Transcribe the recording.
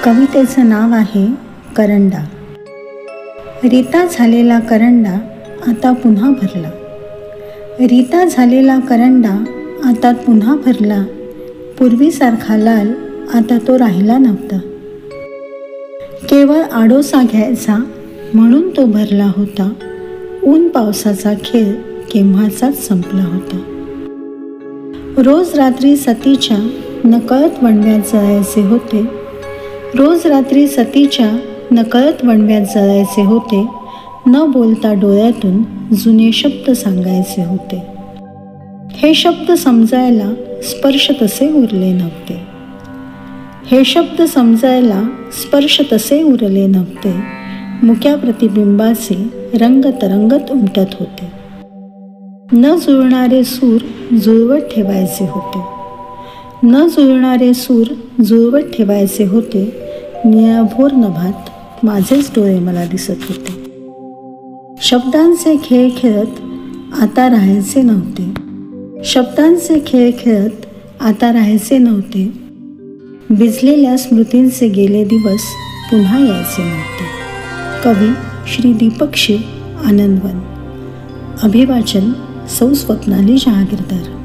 कवितेचं नाव आहे करंडा. रीता झालेला करंडा आता पुन्हा भरला. रीता झालेला करंडा आता पुन्हा भरला. पूर्वीसारखा लाल आता तो राहिला नव्हता. केवळ आडोसा घ्यायचा म्हणून तो भरला होता. ऊन पावसाचा खेळ केव्हाचाच संपला होता. रोज रात्री सतीच्या नकळत वणव्यात जळायचे होते. रोज रात्री सतीच्या नकळत वणव्यात जळायचे होते. न बोलता डोळ्यातून जुने शब्द सांगायचे होते. हे शब्द समजायला स्पर्श तसे उरले नव्हते. हे शब्द समजायला स्पर्श तसे उरले नव्हते. मुक्या प्रतिबिंबाचे रंग तरंगत उमटत होते. न जुळणारे सूर जुळवत ठेवायचे होते. न जुळणारे सूर जुळवत ठेवायचे होते. निळाभोर नभात माझेच डोळे मला दिसत होते. शब्दांचे खेळ खेळत आता राहायचे नव्हते. शब्दांचे खेळ खेळत आता राहायचे नव्हते. भिजलेल्या स्मृतींचे गेले दिवस पुन्हा यायचे नव्हते. कवी श्री दीपक शिव, आनंदवन. अभिवाचन सौ स्वप्नाली जहागीरदार.